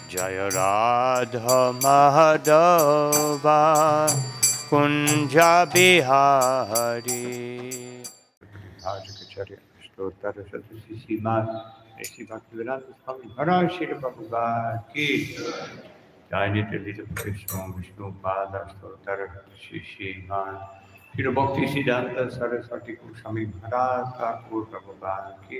Jaya Radha Madhava Kunja Bihari. Bhajacharya Stotara Satsisi Mat Esi Bhaktivedanta Swami Maharaj Srila Prabhupada Ki Jai Nityalita Krishna Vishnu Pada Stotara Satsisi Mat Srila Bhakti Siddhanta Saraswati Goswami Maharaj Thakur Prabhupada Ki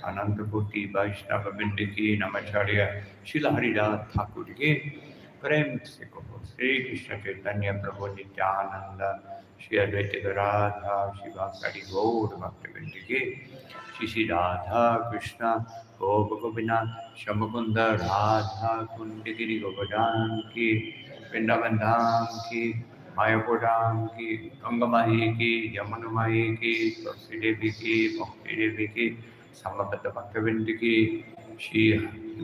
Ananta Koti Vaishnava Vrinda Ki Namacharya Srila Haridas Thakur Ki प्रेम से कहो श्री कृष्ण चैतन्य प्रभु नित्यानंद श्री अद्वैत राधा शिवासादि गौर भक्तवृंद की श्री श्री राधा कृष्ण गोप गोपिनाथ श्यामकुंद राधा कुंड गिरी गोवर्धन की वृंदावन धाम की मायापुर धाम की गंगा माई की यमुना माई की तुलसी देवी की भक्ति देवी की समबद्ध भक्तवृंद की श्री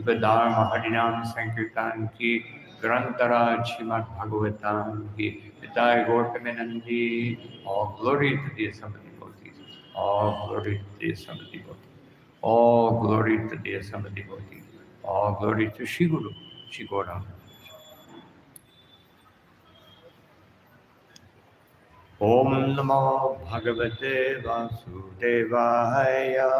गदाम हरिनाम संकीर्तन की Grantara Srimad Bhagavatam ki Nitai Gautamenandi, all glory to the Assembled Devotees, all glory to the Assembled Devotees, all glory to the Assembled Devotees, all glory to Shri Guru, Shri Gauranga. Om Namo Bhagavate Vasudevaya.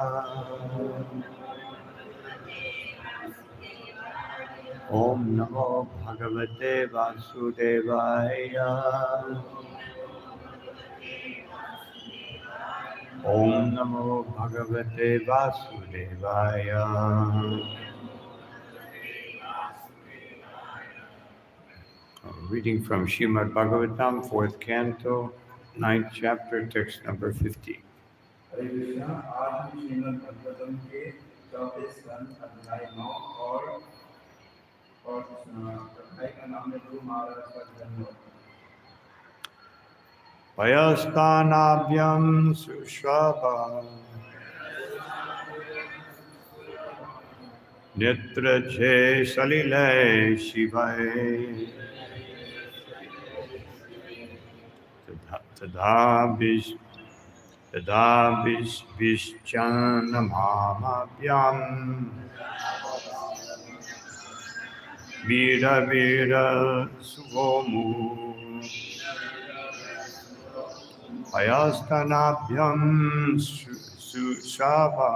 Om Namo Bhagavate Vasudevaya. Om Namo Bhagavate Vasudevaya. Reading from Srimad Bhagavatam, 4th Canto, 9th chapter, text number 50. हरे कृष्णा। आज हम श्रीमद् भागवतम के 4वें स्कंद अध्याय 9 और अध्याय का नाम है ध्रुव महाराज का जन्म। Payasthanabhyam Sushrava Nitra che salile shivai Tada Vishchanamabhyam Vira Vira Suvomu Payasthanabhyam Sushrava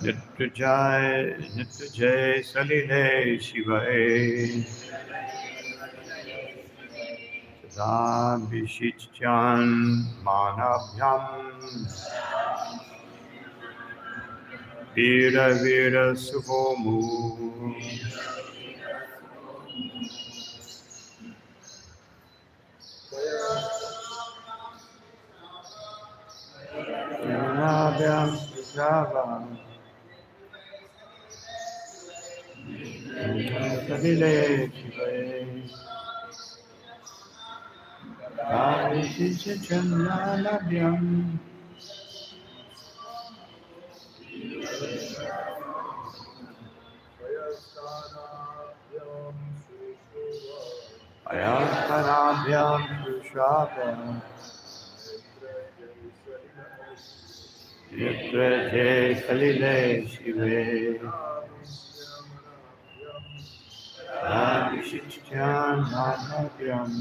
Nityajay Salile Shivai Vishichan Manabhyam Vira Vira Suvomu Manabhyam Sushrava Salile Shivai Vishichan Manabhyam Ayasthanabhyam Sushrava Yatra Jay Salile Shive Vishichan Manabhyam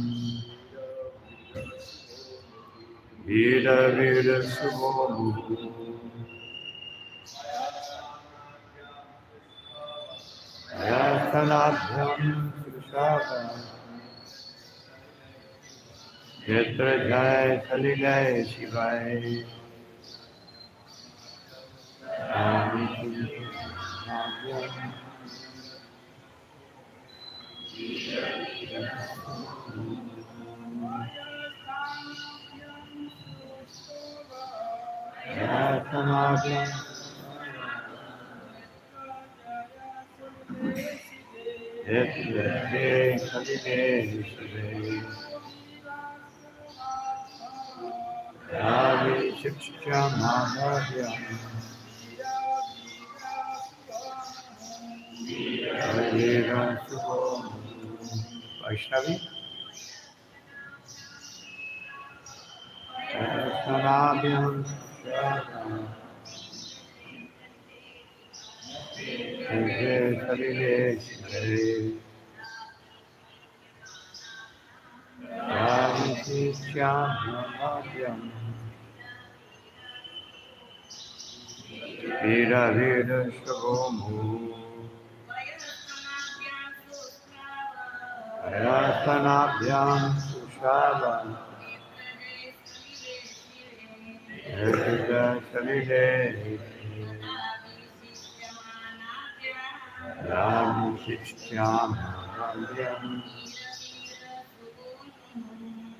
Vira Vira Suvomu Ayasthanabhyam Sushrava Yatra Jai Salile Shivai Ayasthanabhyam Yatra Jai Salile Shivai Vishichan Manabhyam Vira Suvomu Vaishnavi Ayasthanabhyam Jai Salilesh Hare Jai Shyam Vira Vira Shavomu Rastanabhyam Sushava Jai Salilesh Ram Shyam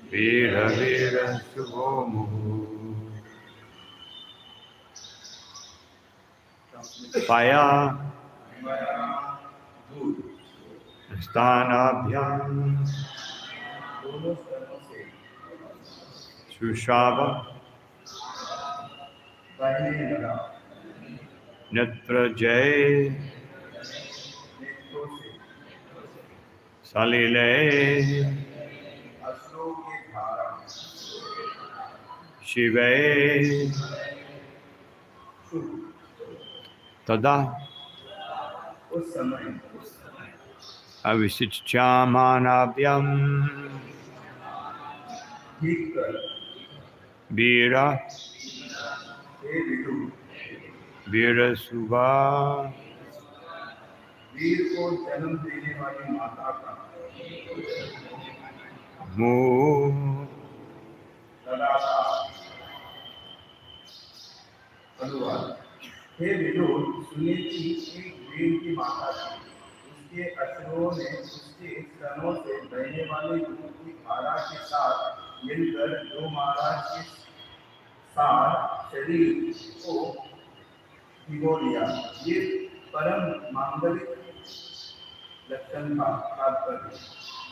Vira Vira Shavomu Paya Stanabhyam दोनों स्तनों से Sushava बहने लगा, Netra Jai नेत्रों से Salile अश्रु की धारा, Shive शुभ Tada उस समय Avisichamanabhyam ठीक कर Vira हे विदु, Vira Subha वीर को जन्म देने वाली माता का Mu लगातार अनुवाद। हे विदु, सुनिए कि एक वीर की माता थी, उसके अश्रुओं ने उसके स्तनों से बहने वाले दूध की धारा के साथ मिलकर ध्रुव महाराज के सार शरीर को भिगो लिया। ये परम मांगलिक लक्षण था। तात्पर्य,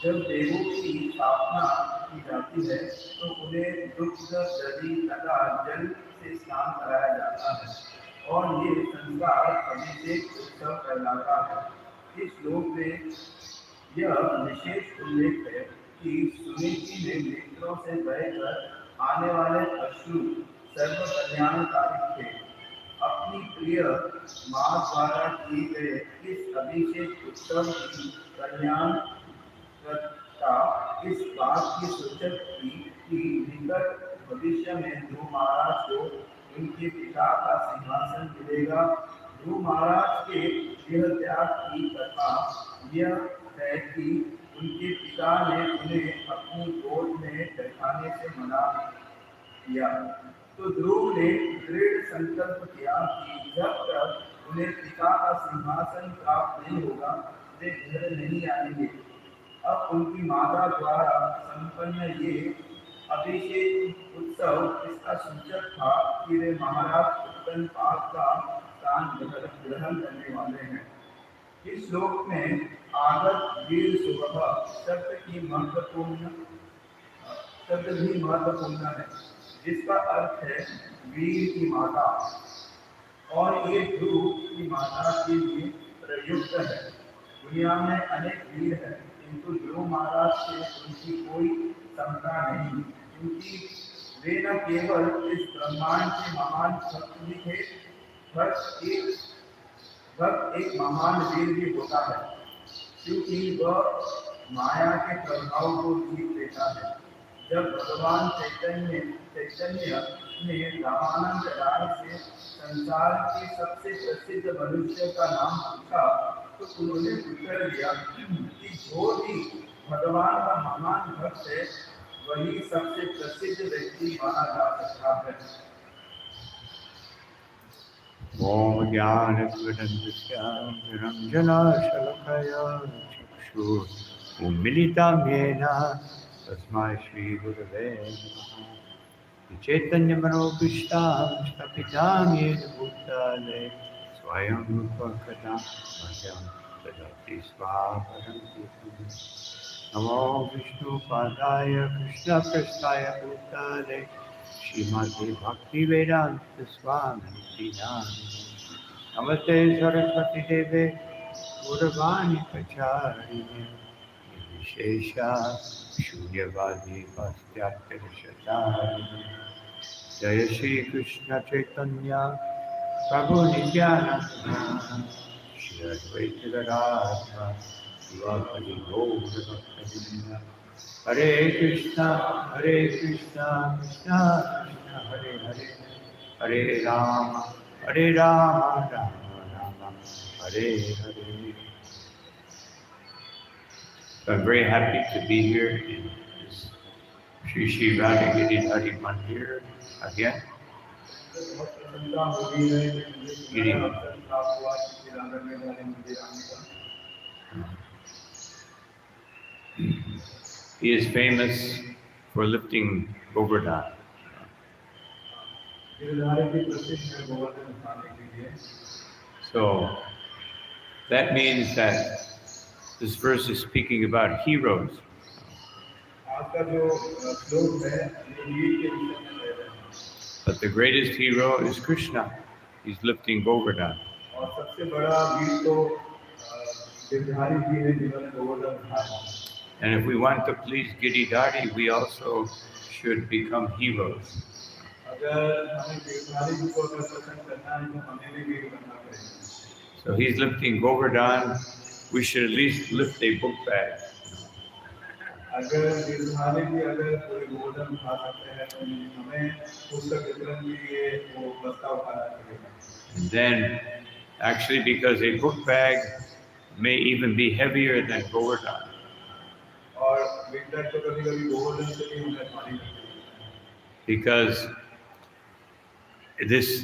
जब देवों की स्थापना की जाती है तो उन्हें दुग्ध दधि तथा जल से स्नान कराया जाता है और ये संस्कार अभिषेक उत्सव कहलाता है। इस श्लोक में यह विशेष उल्लेख है कि सुनीति में नेत्रों से बहकर आने वाले अश्रु सर्व कल्याणकारी थे। अपनी प्रिय मां द्वारा किए गए इस अभिषेक उत्सव की कल्याणकर्ता इस बात की सूचक थी कि निकट भविष्य में ध्रुव महाराज को उनके पिता का सिंहासन मिलेगा। ध्रुव महाराज के देह त्याग की कथा यह है कि उनके पिता ने उन्हें अपनी गोद में बैठाने से मना किया, तो ध्रुव ने दृढ़ संकल्प किया कि जब तक उन्हें पिता का सिंहासन प्राप्त नहीं होगा वे घर नहीं आएंगे। अब उनकी माता द्वारा संपन्न ये अभिषेक उत्सव इसका सूचक था कि वे महाराज उत्पन्न पाप का स्थान ग्रहण करने वाले हैं। इस श्लोक में आगत वीर सुबह शब्द भी महत्वपूर्ण है, जिसका अर्थ है वीर की माता, और ये ध्रुव की माता के लिए प्रयुक्त है। दुनिया में अनेक वीर हैं, किंतु ध्रुव महाराज से उनकी कोई क्षमता नहीं, क्योंकि वे न केवल इस ब्रह्मांड के महान भक्त भी थे, भक्त एक महान वीर भी होता है, क्योंकि वह माया के प्रभाव को जीत लेता है। जब भगवान चैतन्य ने रामानंद राय से संसार के सबसे प्रसिद्ध मनुष्य का नाम पूछा तो उन्होंने उत्तर दिया कि जो भी भगवान का महान भक्त है वही सबसे प्रसिद्ध व्यक्ति माना जा सकता है। Om Jnana Niranjana Shalakaya Chakshur Umilitam Yena Tasmai Shri Gurave Namaha Chaitanya Manobishtam Stapitam Yena Bhutale Swayam Rupa Kadam Madhyam Tadati Svaparam Tirthu Namo Vishnu Padaya Krishna Prasthaya Bhutale Srimati Bhakti Vedanta Swami Maharaj Namaste Saraswati Deve Gurvani Pacharine Vishesha Shunyavadi Pastyatya Shatari Jaya Shri Krishna Chaitanya Prabhu Nityananda Shri Advaita Gadadhara Sivakali Gaura Bhakta. Hare Krishna, Krishna Krishna, Hare Hare, Hare Rama, Rama Rama, Hare Hare. So I'm very happy to be here in this Shri Shri Radhagiri Hari Mandir again. He is famous for lifting Govardhan. So that means that this verse is speaking about heroes. But the greatest hero is Krishna. He's lifting Govardhan. And if we want to please Giridhari, we also should become heroes. So he's lifting Govardhan. We should at least lift a book bag. And then, actually, because a book bag may even be heavier than Govardhan. Because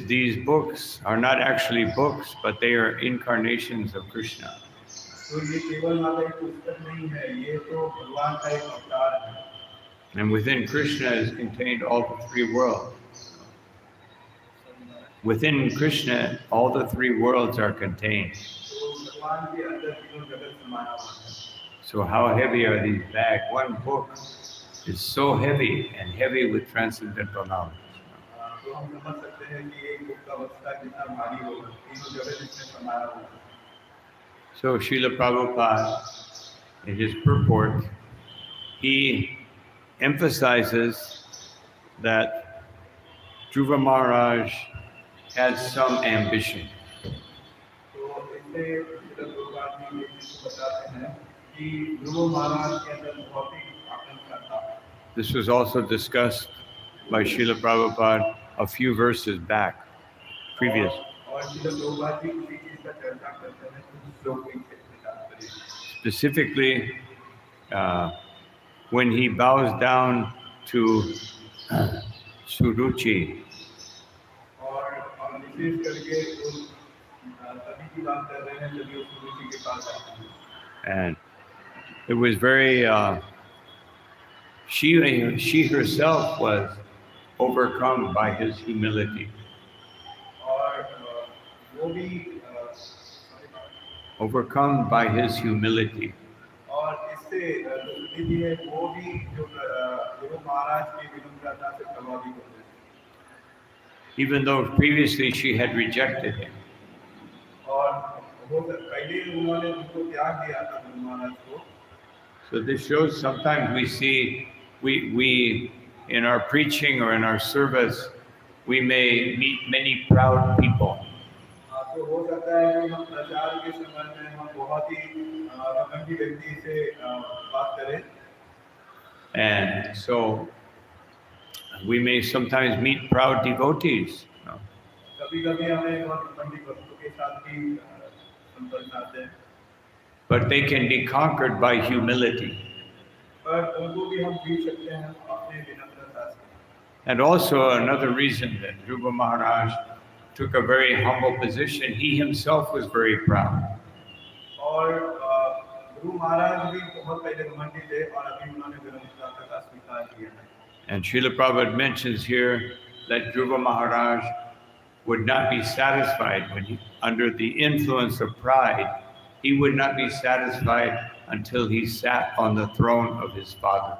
these books are not actually books, but they are incarnations of Krishna. And within Krishna is contained all the three worlds. Within Krishna, all the three worlds are contained. So how heavy are these bags? One book is so heavy and heavy with transcendental knowledge. So Srila Prabhupada, in his purport, he emphasizes that Dhruva Maharaj had some ambition. This was also discussed by Srila Prabhupada a few verses back, previous. Specifically, when he bows down to Suruchi. And it was very, she herself was overcome by his humility. Overcome by his humility. Even though previously she had rejected him. So this shows sometimes we see, we in our preaching or in our service, we may meet many proud people. And so we may sometimes meet proud devotees. No? But they can be conquered by humility. And also another reason that Dhruva Maharaj took a very humble position, he himself was very proud. And Srila Prabhupada mentions here that Dhruva Maharaj would not be satisfied when under the influence of pride. He would not be satisfied until he sat on the throne of his father.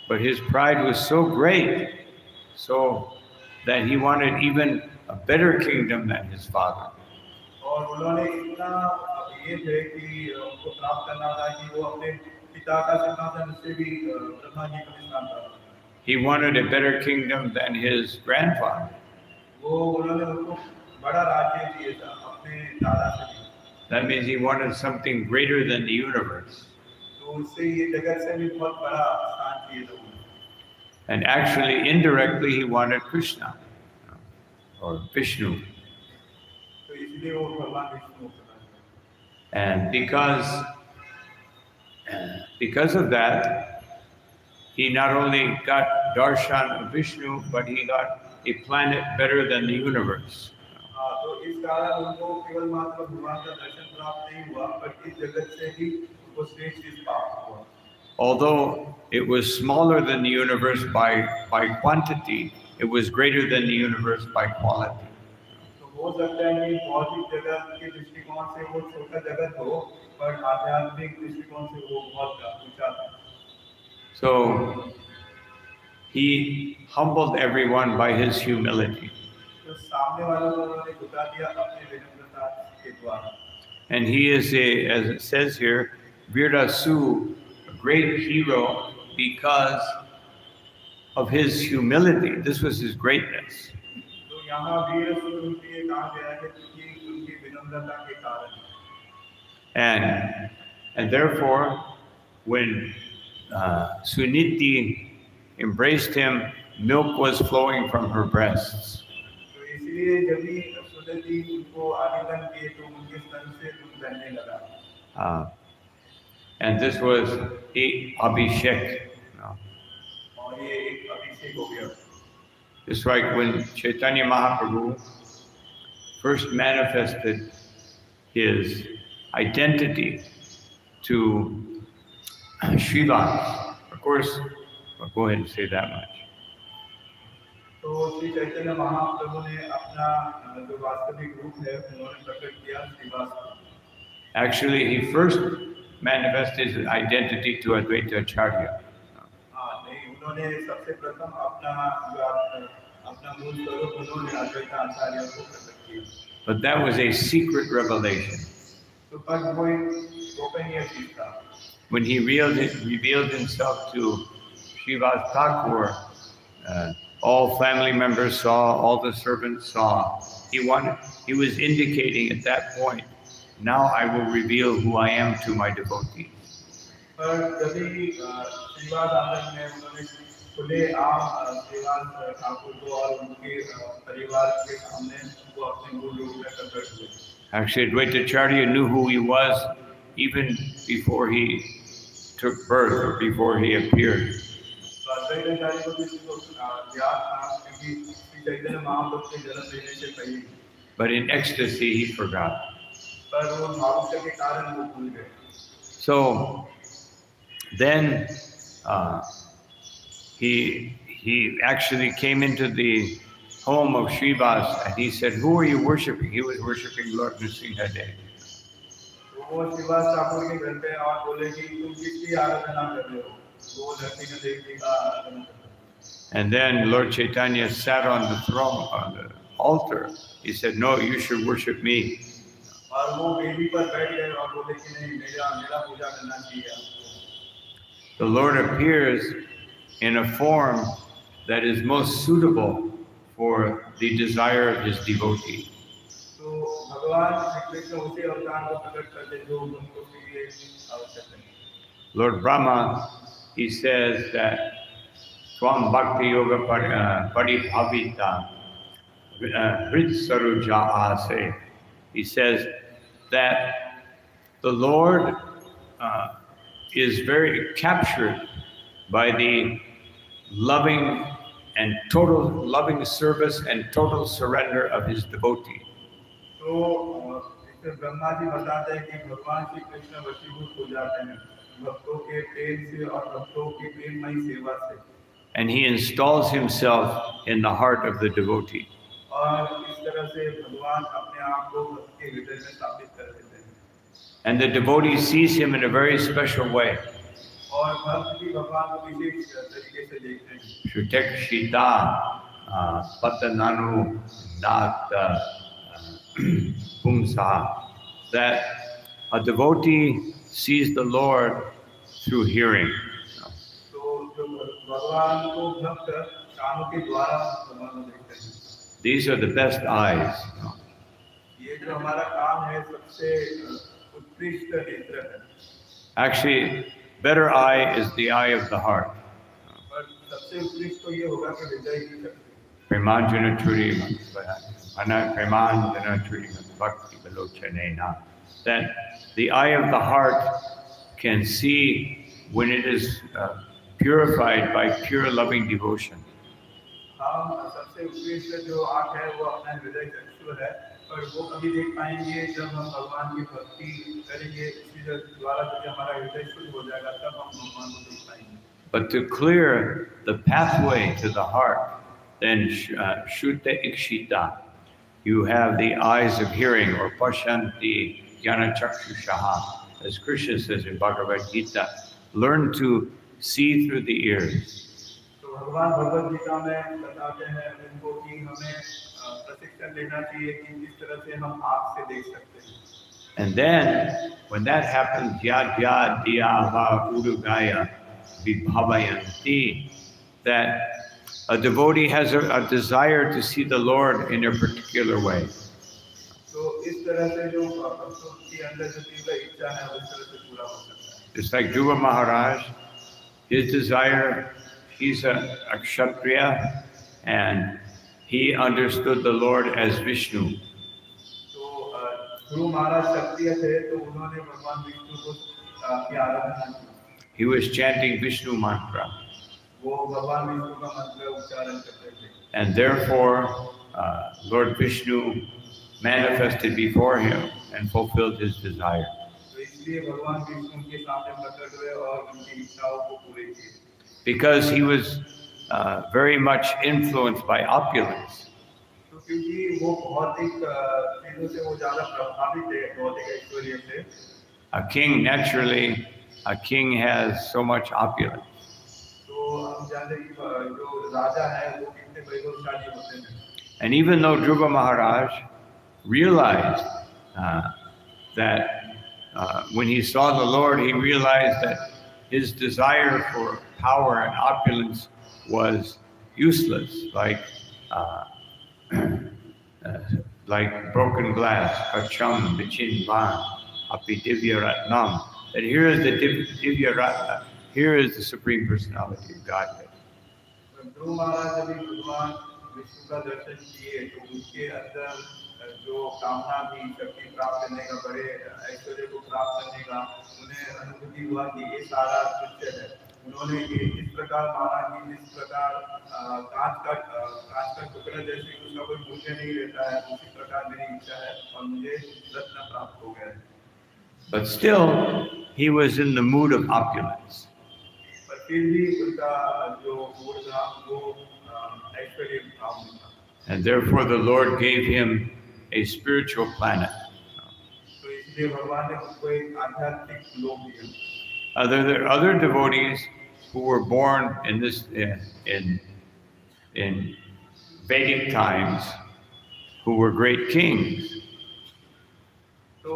But his pride was so great, so that he wanted even a better kingdom than his father. he wanted a better kingdom than his grandfather. That means he wanted something greater than the universe. And actually, indirectly, he wanted Krishna or Vishnu. And because of that, he not only got darshan of Vishnu, but he got a planet better than the universe. Although it was smaller than the universe by quantity, it was greater than the universe by quality. So he humbled everyone by his humility. And he is as it says here, Virasu, a great hero because of his humility. This was his greatness. And therefore, when Suniti embraced him, milk was flowing from her breasts. And this was a abhishek. Just like when Chaitanya Mahaprabhu first manifested his identity to Srivas. Of course, I'll go ahead and say that much. तो श्री चैतन्य महाप्रभु ने अपना जो वास्तविक रूप है उन्होंने प्रकट किया श्रीवास को. Actually, he first manifested his identity to Advaita Acharya. नहीं, उन्होंने सबसे प्रथम अपना मूल स्वरूप उन्होंने अद्वैत आचार्य को प्रकट किया. But that was a secret revelation. तो पर वो एक गोपनीय चीज था. When he revealed himself to Srivas Thakur, all family members saw, all the servants saw. He was indicating at that point, now I will reveal who I am to my devotees. Actually, Advaita Acharya knew who he was even before he took birth or before he appeared. But in ecstasy, he forgot. So then he actually came into the home of Srivas and he said, "Who are you worshiping?" He was worshiping Lord Nrsimhadev. And then Lord Chaitanya sat on the throne, on the altar. He said, "No, you should worship me." The Lord appears in a form that is most suitable for the desire of his devotee. Lord Brahma, he says that Swam Bhakti Yoga Paribhavita Hrid Saruja Ase. He says that the Lord is very captured by the loving and total loving service and total surrender of his devotee. And he installs himself in the heart of the devotee. And the devotee sees him in a very special way. Shutek Shita Patananu Nata Pumsa. That a devotee sees the Lord through hearing. भगवान को भक्त कानों के द्वारा भगवान को देखते हैं। These are the best eyes. ये जो हमारा काम है सबसे उत्कृष्ट नेत्र है। Actually, better eye is the eye of the heart. पर सबसे उत्कृष्ट तो ये होगा कि हृदय की शक्ति। Premanjana Turi Premanjana Turi Bhakti Balochanena. That the eye of the heart can see when it is purified by pure loving devotion. हम सबसे उत्कृष्ट जो आँख है वो अपना हृदय चक्षु है, पर वो कभी देख पाएंगे जब हम भगवान की भक्ति करेंगे, इसी द्वारा जब हमारा हृदय शुद्ध हो जाएगा तब हम भगवान को देख पाएंगे। But to clear the pathway to the heart, then Shuddha Ikshita, you have the eyes of hearing, or Pashanti Jnana Chakshushaha, as Krishna says in Bhagavad Gita, learn to see through the ears. तो भगवान भगवद गीता में बताते हैं उनको कि हमें प्रशिक्षण लेना चाहिए कि किस तरह से हम आँख से देख सकते हैं। And then, when that happens, Yad Yad Diyava Udugaya Vibhavayanti, that a devotee has a desire to see the Lord in a particular way. तो इस तरह से जो भक्तों के अंदर जो तीव्र इच्छा है उस तरह से पूरा हो सकता है। Just like Dhruva Maharaj, his desire, he's a Kshatriya, and he understood the Lord as Vishnu. तो ध्रुव महाराज क्षत्रिय थे तो उन्होंने भगवान विष्णु को की आराधना की। He was chanting Vishnu mantra. वो भगवान विष्णु का मंत्र उच्चारण करते थे। And therefore, Lord Vishnu manifested before him and fulfilled his desire. तो इसलिए भगवान विष्णु उनके सामने प्रकट हुए और उनकी इच्छाओं को पूरी की। Because he was very much influenced by opulence. तो क्योंकि वो भौतिक चीजों से वो ज्यादा प्रभावित थे, भौतिक ऐश्वर्य से। A king, naturally, a king has so much opulence. तो हम जानते हैं कि जो राजा है वो कितने वैभवशाली होते हैं। And even though Dhruva Maharaj realized that when he saw the Lord, he realized that his desire for power and opulence was useless, like broken glass, kacham, bichin, van, api divya ratnam. That here is the divya ratna, here is the Supreme Personality of Godhead. ध्रुव महाराज जब भगवान विष्णु का दर्शन किए तो उनके अंदर जो कामना थी शक्ति प्राप्त करने का, बड़े ऐश्वर्य को प्राप्त करने का, उन्हें अनुभूति हुआ कि ये सारा तुच्छ है। उन्होंने इस प्रकार माना कि जिस प्रकार कांच का टुकड़ा जैसे उसका कोई मूल्य नहीं रहता है, उसी प्रकार मेरी इच्छा है और मुझे रत्न प्राप्त हो गया। But still, he was in the mood of opulence. पर फिर भी उनका जो मूड था वो ऐश्वर्य भाव में था। And therefore the Lord gave him a spiritual planet. तो इसलिए भगवान ने उसको एक आध्यात्मिक लोक दिया। There are other devotees who were born in this in Vedic times who were great kings. तो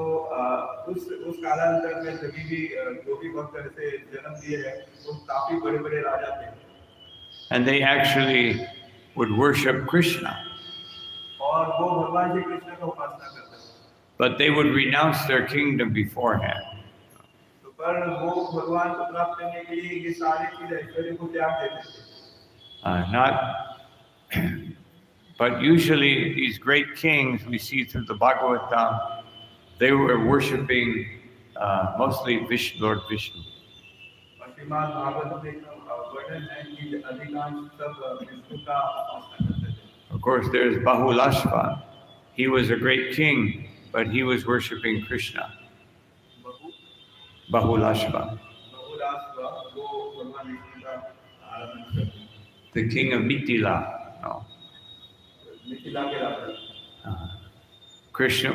उस कालांतर में सभी भी जो भी भक्त ऐसे जन्म लिए हैं वो काफी बड़े-बड़े राजा थे। And they actually would worship Krishna. और वो भगवान श्री कृष्ण का उपासना करते थे। But they would renounce their kingdom beforehand. तो पर वो भगवान को प्राप्त करने के लिए ये सारी चीजें ऐश्वर्य को त्याग देते थे। But usually these great kings we see through the Bhagavatam, they were worshiping mostly Lord Vishnu. Shrimad Bhagavat में वर्णन है कि अधिकांश सब विष्णु का उपासना करते थे। Of course, there's Bahulashva. He was a great king, but he was worshiping Krishna. Bahulashva. The king of Mithila. No.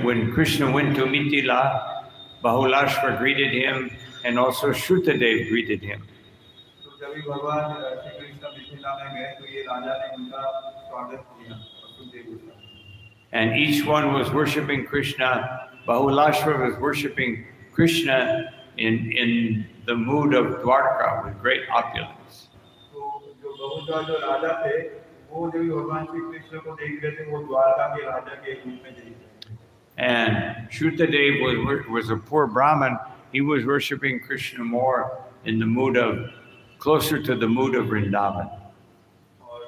When Krishna went to Mithila, Bahulashva greeted him, and also Shrutadev greeted him. And each one was worshiping Krishna. Bahulashva was worshiping Krishna in the mood of Dwarka with great opulence. जो उनका जो राजा थे वो जब भगवान श्री कृष्ण को देख रहे थे वो द्वारका के राजा के रूप में देख रहे थे. And Shrutadev was a poor Brahmin. He was worshiping Krishna more in the mood of, closer to the mood of Vrindavan. और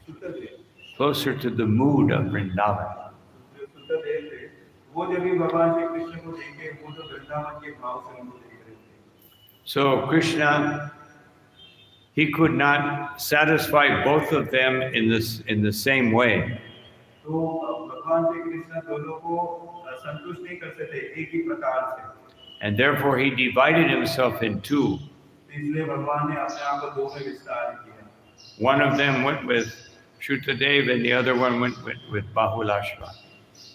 सुतदेव Closer to the mood of Vrindavan. जो सुतदेव थे वो जब भी भगवान श्री कृष्ण को देखे वो तो वृंदावन के भाव से उनको देख रहे थे. So Krishna, he could not satisfy both of them in the same way. तो भगवान श्री कृष्ण दोनों को संतुष्ट नहीं कर सकते एक ही प्रकार से. And therefore he divided himself in two. इसलिए भगवान ने अपने आप को दो में विस्तार किया. One of them went with Shrutadev and the other one went with Bahulashva.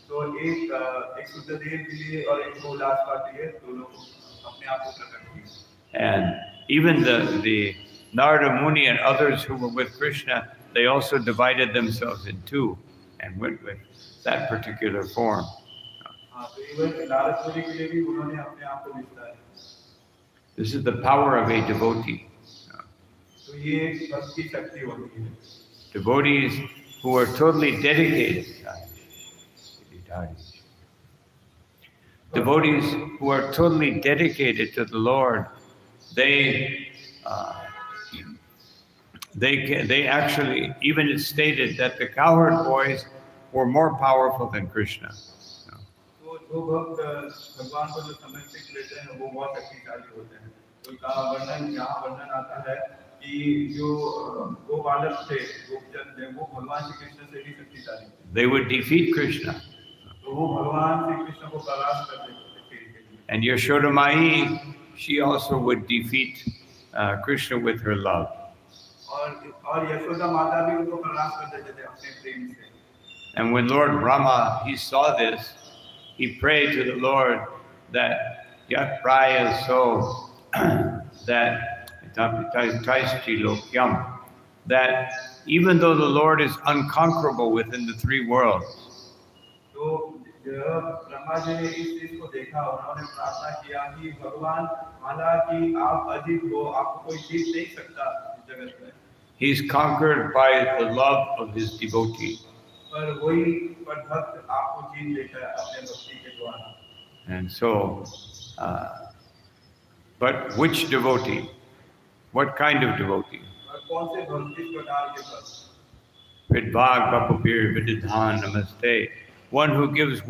तो एक सुतदेव के लिए और एक बहुलाश्वा के लिए दोनों अपने आप को प्रकट किया. And even the Narada Muni and others who were with Krishna, they also divided themselves in two and went with that particular form. This is the power of a devotee. Devotees who are totally dedicated. Devotees who are totally dedicated to the Lord, they actually, even it's stated that the cowherd boys were more powerful than Krishna. They would defeat Krishna. And Yashoda Mai, she also would defeat Krishna with her love. And when Lord Brahma, he saw this, he prayed to the Lord that Yat Praya so that even though the Lord is unconquerable within the three worlds, he's conquered by the love of his devotee. And so, but which devotee? What kind of devotee? Vidvag Bapapir Vididhan Namaste. One who gives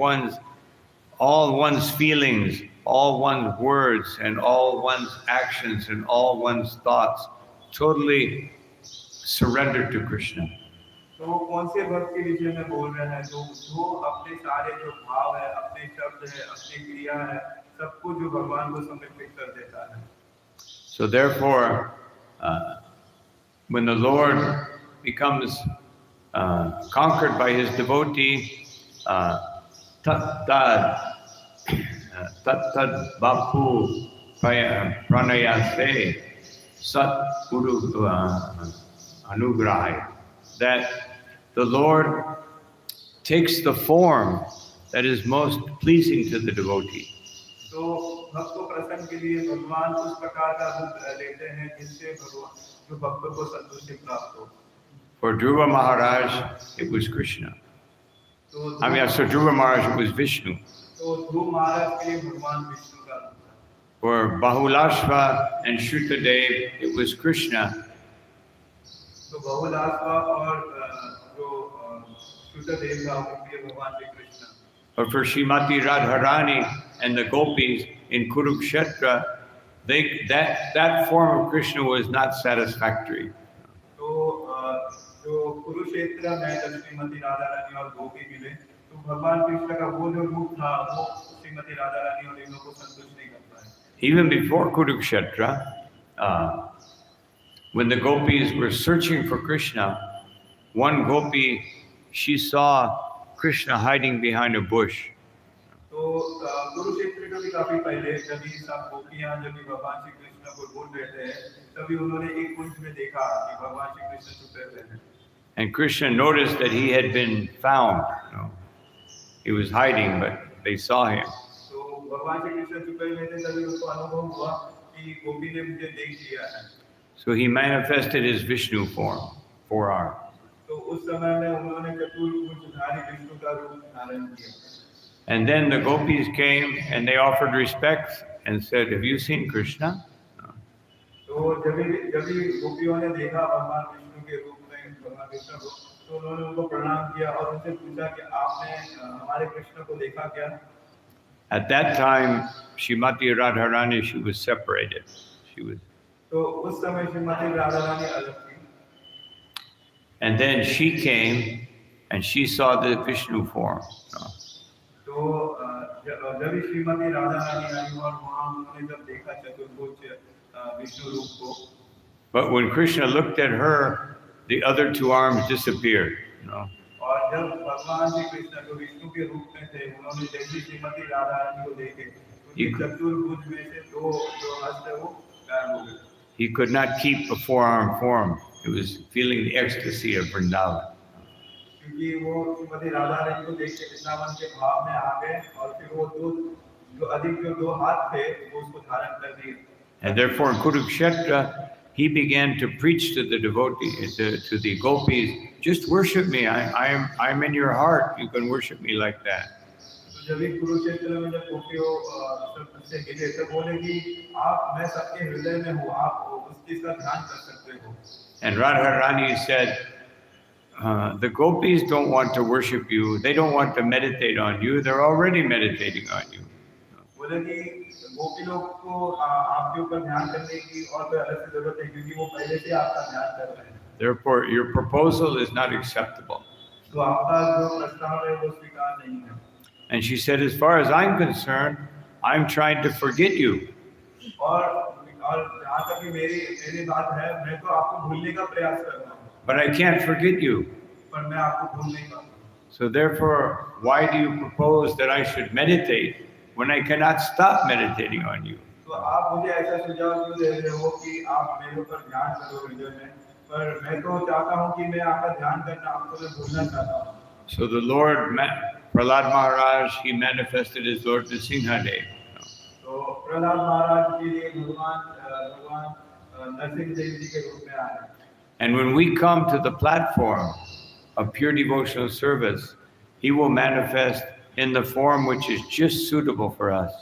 all one's feelings, all one's words, and all one's actions, and all one's thoughts totally surrendered to Krishna. तो कौन से भक्त के विषय में बोल रहे हैं जो अपने सारे जो भाव है, अपने शब्द है, अपनी क्रिया है, सब कुछ जो भगवान को समर्पित कर देता है. So therefore, when the Lord becomes conquered by his devotee, tat bapu pranayase sat guru anugraha, that the Lord takes the form that is most pleasing to the devotee. तो भक्त को प्रसन्न के लिए भगवान उस प्रकार का रूप लेते हैं जिससे भगवान जो भक्त को संतुष्टि प्राप्त हो. For Dhruva Maharaj, it was Krishna. So Dhruva Maharaj, it was Vishnu. तो ध्रुव महाराज के लिए भगवान विष्णु का रूप था. For Bahulashva and Shrutadev, it was Krishna. तो बहुलाश्वा और जो शुद्धदेव था उनके भगवान Shri Krishna. But for Srimati Radharani and the gopis in Kurukshetra, that form of Krishna was not satisfactory. तो जो कुरुक्षेत्र में श्रीमती राधा रानी और गोपी मिले, तो भगवान कृष्ण का वो जो रूप था, वो श्रीमती राधा रानी और इन लोगों को संतुष्ट नहीं करता है. Even before Kurukshetra, when the gopis were searching for Krishna, one gopi, she saw Krishna hiding behind a bush. तो कुरुक्षेत्र के भी काफी पहले जब ये सब गोपियां जब भगवान श्री कृष्ण को ढूंढ रहे थे, तभी उन्होंने एक कुंज में देखा कि भगवान श्री कृष्ण छुपे हुए हैं. And Krishna noticed that he had been found. He was hiding, but they saw him. तो भगवान श्री कृष्ण छुपे हुए थे, तभी उनको अनुभव हुआ कि गोपी ने मुझे देख लिया है. So he manifested his Vishnu form, forearm. तो उस समय में उन्होंने चतुर्भुजधारी विष्णु का रूप धारण किया। And then the gopis came and they offered respects and said, "Have you seen Krishna?" तो जब भी गोपियों ने देखा भगवान विष्णु के रूप में भगवान कृष्ण को, तो उन्होंने उनको प्रणाम किया और उनसे पूछा कि आपने हमारे कृष्ण को देखा क्या? At that time, Srimati Radharani, she was separated. She was. तो उस समय श्रीमती राधा रानी अलग थी। And then she came and she saw the Vishnu form. तो जब श्रीमती राधा रानी आई और वहाँ उन्होंने जब देखा चतुर्भुज विष्णु रूप को, But when Krishna looked at her, the other two arms disappeared. और जब भगवान श्री कृष्ण जो विष्णु के रूप में थे, उन्होंने जैसे श्रीमती राधा रानी को देखे, उनके चतुर्भुज में से दो जो हस्त है वो गायब हो गए। He could not keep a forearm form. It was feeling the ecstasy of Vrindavan. क्योंकि वो श्रीमती राधा रानी को देख के वृंदावन के भाव में आ गए और फिर वो जो दो हाथ थे वो उसको धारण कर दिए। And therefore in Kurukshetra, he began to preach to the devotee, to the gopis, just worship me. I'm in your heart. You can worship me like that. तो जब भी कुरुक्षेत्र में जब गोपियों सबसे गिरे तो बोले कि आप मैं सबके हृदय में हूँ, आप उस चीज का ध्यान कर सकते हो। And Radharani said, the gopis don't want to worship you. They don't want to meditate on you. They're already meditating on you. बोले कि गोपी लोग को आपके ऊपर ध्यान करने की और कोई अलग से जरूरत है, क्योंकि वो पहले से आपका ध्यान कर रहे हैं। Therefore, your proposal is not acceptable. तो आपका जो प्रस्ताव है वो स्वीकार नहीं है। And she said, as far as I'm concerned, I'm trying to forget you. और जहाँ तक कि मेरी बात है, मैं तो आपको भूलने का प्रयास कर रहा हूँ। But I can't forget you. पर मैं आपको भूल नहीं पाऊँ। So therefore, why do you propose that I should meditate when I cannot stop meditating on you? तो आप मुझे ऐसा सुझाव क्यों दे रहे हो कि आप मेरे ऊपर ध्यान करो हृदय में, पर मैं तो चाहता हूँ कि मैं आपका ध्यान करना आपको मैं भूलना चाहता हूँ। So the Lord, Prasad Maharaj, he manifested his Lord Nrsimhadev. तो प्रहलाद महाराज के लिए भगवान नरसिंह देव जी के रूप में आए। And when we come to the platform of pure devotional service, he will manifest in the form which is just suitable for us.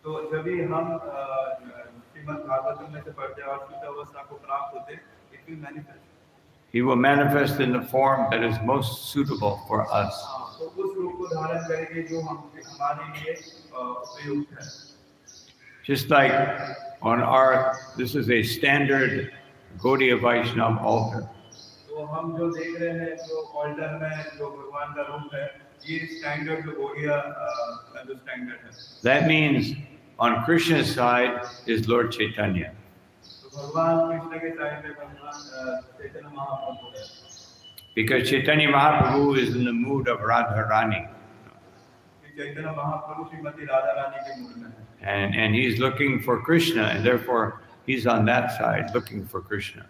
तो जब भी हम श्रीमद् भागवतम में से पढ़ते और शुद्ध अवस्था को प्राप्त होते, it will manifest. He will manifest in the form that is most suitable for us. तो उस रूप को धारण करेंगे जो हमारे लिए उपयुक्त है। Just like on our, this is a standard Gaudiya Vaishnava altar. तो हम जो देख रहे हैं जो ऑल्टर में जो भगवान का रूप है, ये स्टैंडर्ड जो गौड़िया का जो स्टैंडर्ड है। That means on Krishna's side is Lord Chaitanya. तो भगवान कृष्ण के साइड में भगवान चैतन्य महाप्रभु है। Because Chaitanya Mahaprabhu is in the mood of Radharani. Chaitanya Mahaprabhu Shrimati Radha Rani के मूड में है। And he's looking for Krishna, and therefore he's on that side looking for Krishna.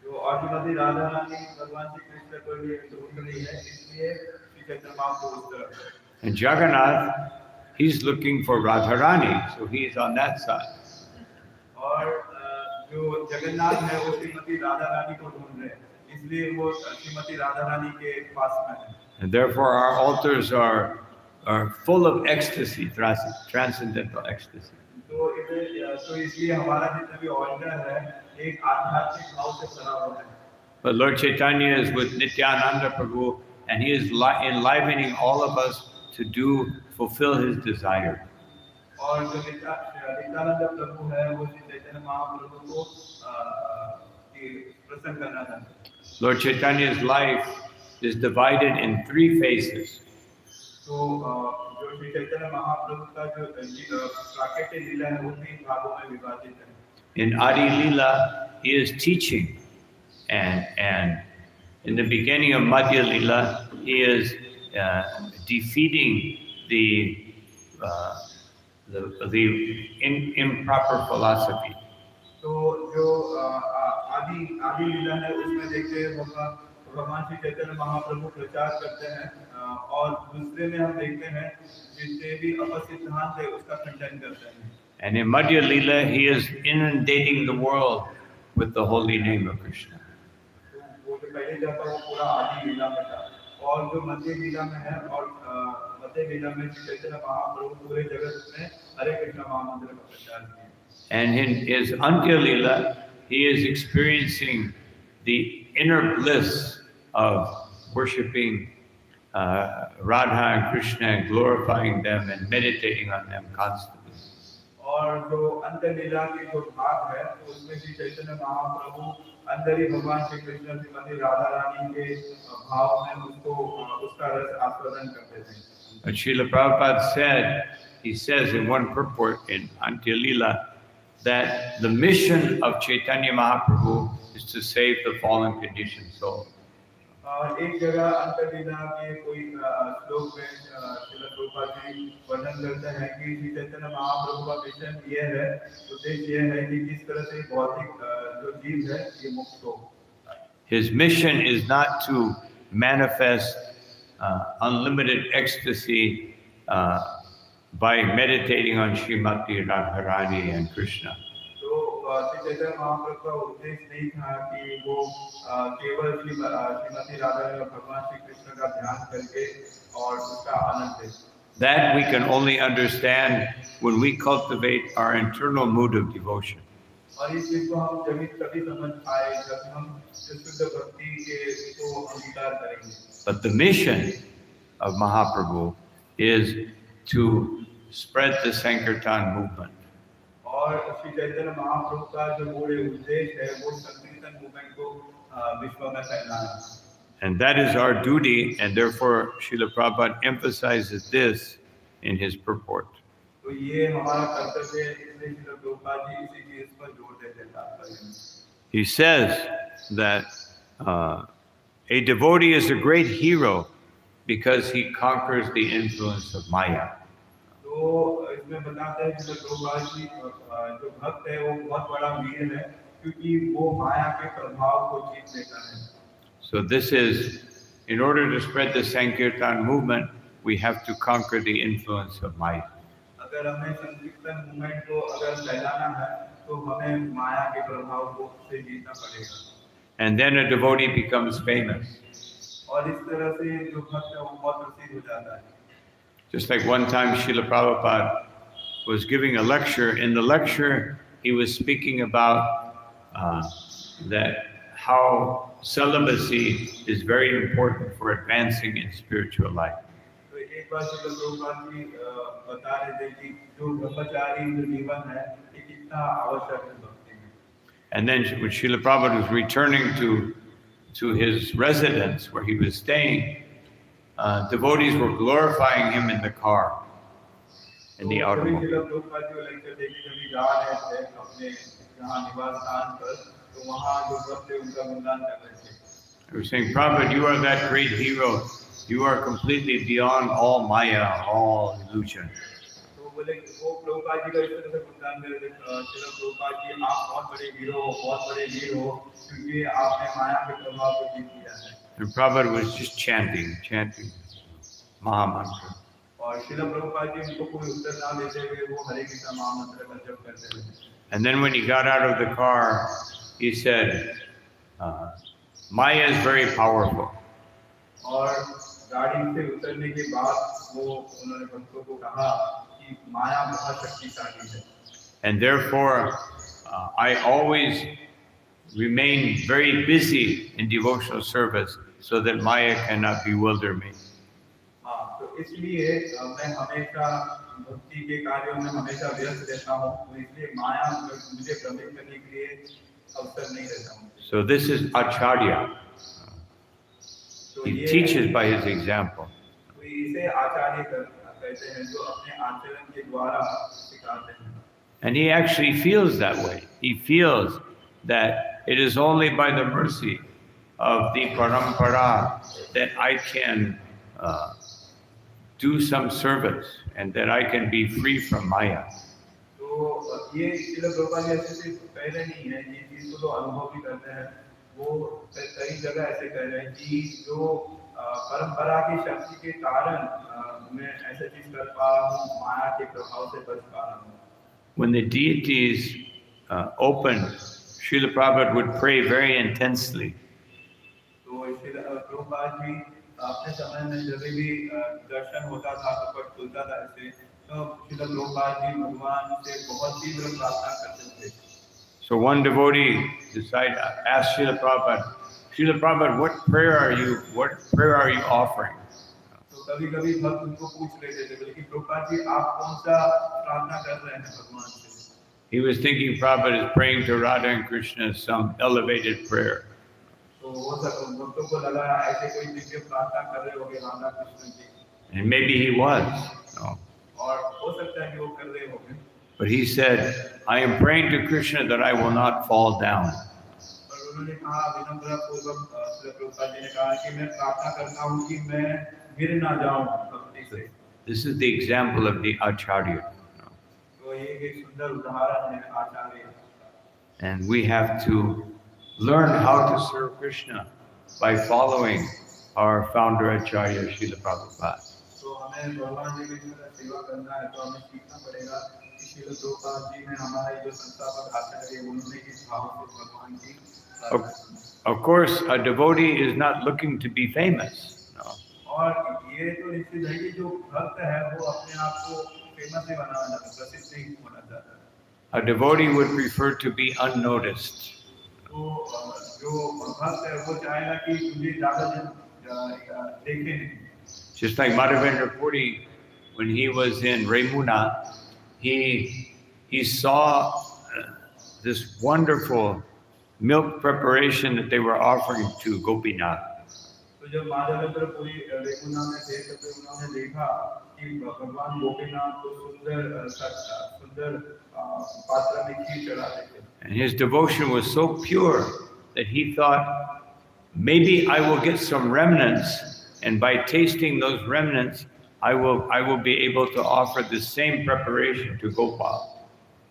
तो और श्रीमती राधा रानी भगवान श्री कृष्ण को लिए ढूंढ रही है, इसलिए श्री चैतन्य महाप्रभु उस तरफ है। And Jagannath, he's looking for Radharani, so he's on that side. और जो जगन्नाथ है वो श्रीमती राधा रानी को ढूंढ रहे हैं, इसलिए वो श्रीमती राधा रानी के पास में है। And therefore our altars are full of ecstasy, transcendental ecstasy. तो इसलिए हमारा जितना भी ऑर्डर है एक आध्यात्मिक भाव से भरा हुआ है। But Lord Chaitanya is with Nityananda Prabhu, and he is enlivening all of us to fulfill his desire. और जो नित्यानंद प्रभु है वो श्री चैतन्य महाप्रभु को प्रसन्न करना चाहते हैं। Lord Chaitanya's life is divided in 3 phases. तो जो श्री चैतन्य महाप्रभु का जो प्राकृतिक लीला है वो 3 भागों में विभाजित है। In Adi Leela, he is teaching, and in the beginning of Madhya Leela, he is defeating the improper philosophy. तो जो आदि लीला है उसमें देखते हैं भगवान श्री चैतन्य महाप्रभु प्रचार करते हैं, और दूसरे में हम देखते हैं जितने भी अपसिद्धांत है उसका खंडन करते हैं। And in Madhya Leela, he is inundating the world with the holy name of Krishna. वो जो पहले जाता है वो पूरा आदि लीला में था, और जो मध्य लीला में है, और मध्य लीला में श्री चैतन्य महाप्रभु पूरे जगत में हरे कृष्ण महामंत्र का प्रचार किया. And in his Antya Leela, he is experiencing the inner bliss of worshipping Radha and Krishna and glorifying them and meditating on them constantly. और जो अंत्य लीला की जो भाग है, तो उसमें श्री चैतन्य महाप्रभु अंदर ही भगवान श्री कृष्ण श्रीमती राधा रानी के भाव में उसको उसका रस आस्वादन करते थे. But Srila Prabhupada said, he says in one purport in Antya Leela, that the mission of Chaitanya Mahaprabhu is to save the fallen conditioned soul. और एक जगह अंत्य लीला के कोई श्लोक में श्रील प्रभुपाद जी वर्णन करते हैं कि श्री चैतन्य महाप्रभु का मिशन ये है, उद्देश्य ये है कि किस तरह से भौतिक जो जीव है ये मुक्त हो. His mission is not to manifest unlimited ecstasy by meditating on Srimati Radharani and Krishna. Shri Chaitanya Mahaprabhu का उद्देश्य नहीं था कि वो केवल श्रीमती राधा और भगवान श्री कृष्ण का ध्यान करके और उसका आनंद ले. That we can only understand when we cultivate our internal mood of devotion. और इस चीज को हम तभी समझ पाए जब हम शुद्ध भक्ति के को अंगीकार करेंगे. But the mission of Mahaprabhu is to spread the Sankirtan movement. और श्री चैतन्य महाप्रभु का जो मूल उद्देश्य है वो संकीर्तन मूवमेंट को विश्व में फैलाना. And that is our duty, and therefore Srila Prabhupada emphasizes this in his purport. तो ये हमारा कर्तव्य है, इसलिए श्रील प्रभुपाद जी इसी चीज पर जोर देते हैं. He says that a devotee is a great hero because he conquers the influence of Maya. तो इसमें बताते हैं कि प्रभुपाद जी जो भक्त है वो बहुत बड़ा वीर है, क्योंकि वो माया के प्रभाव को जीत लेता है. So this is, in order to spread the Sankirtan movement, we have to conquer the influence of Maya. अगर हमें संकीर्तन मूवमेंट को अगर फैलाना है, तो हमें माया के प्रभाव को से जीतना पड़ेगा. And then a devotee becomes famous. और इस तरह से जो भक्त है वो बहुत प्रसिद्ध हो जाता है. Just like one time Srila Prabhupada was giving a lecture. In the lecture, he was speaking about that how celibacy is very important for advancing in spiritual life. तो एक बार श्रील प्रभुपाद जी बता रहे थे कि जो ब्रह्मचारी जो जीवन है ये कितना आवश्यक है भक्ति में. And then when Srila Prabhupada was returning to his residence where he was staying, devotees were glorifying him in the car, in the automobile. They were saying, Prabhupada, you are that great hero. You are completely beyond all Maya, all illusion. And Prabhupada was just chanting Mahamantra. And then when he got out of the car, he said, Maya is very powerful. And therefore, I always remain very busy in devotional service so that Maya cannot bewilder me. So this is Acharya. He teaches by his example. And he actually feels that way. He feels that it is only by the mercy of the parampara that I can do some service and that I can be free from Maya. When the deities opened Srila Prabhupada would pray very intensely. तो श्रील प्रभुपाद जी अपने समय में जब भी दर्शन होता था तो पट खुलता था ऐसे तो श्रील प्रभुपाद जी भगवान से बहुत तीव्र प्रार्थना करते थे. So one devotee asked Srila Prabhupada, what prayer are you offering? तो कभी-कभी भक्त उनको पूछ लेते थे लेकिन प्रभुपाद जी आप कौन सा प्रार्थना कर रहे हैं भगवान से? He was thinking Prabhupada is praying to Radha and Krishna some elevated prayer. तो वो सब भक्तों को लगा ऐसे कोई दिव्य प्रार्थना कर रहे होंगे राधा कृष्ण की. And maybe he was. No. और हो सकता है कि वो कर रहे होंगे. But he said, I am praying to Krishna that I will not fall down. और उन्होंने कहा विनम्रपूर्वक श्री प्रभुपाद जी ने कहा कि मैं प्रार्थना करता हूँ कि मैं गिर ना जाऊं भक्ति से. This is the example of the Acharya. तो ये एक सुंदर उदाहरण है आचार्य. And we have to learn how to serve Krishna by following our founder Acharya, Srila Prabhupada. तो हमें भगवान जी की सेवा करना है तो हमें सीखना पड़ेगा कि श्रील प्रभुपाद जी ने हमारे जो संस्थापक आचार्य उन्होंने किस भाव से भगवान की. Of course, a devotee is not looking to be famous. No. और ये तो निश्चित है कि जो भक्त है वो अपने आप को फेमस नहीं बनाना चाहता, प्रसिद्ध नहीं होना चाहता. A devotee would prefer to be unnoticed. तो जो भक्त है वो चाहेगा कि मुझे ज़्यादा देखे नहीं. Just like Madhavendra Puri, when he was in Remuna, he saw this wonderful milk preparation that they were offering to Gopinath. तो जब माधवेंद्र पुरी रेमुना में थे तब उन्होंने देखा कि भगवान गोपीनाथ को सुंदर पात्र में खीर चढ़ाते थे. And his devotion was so pure that he thought, maybe I will get some remnants, and by tasting those remnants, I will be able to offer the same preparation to Gopal.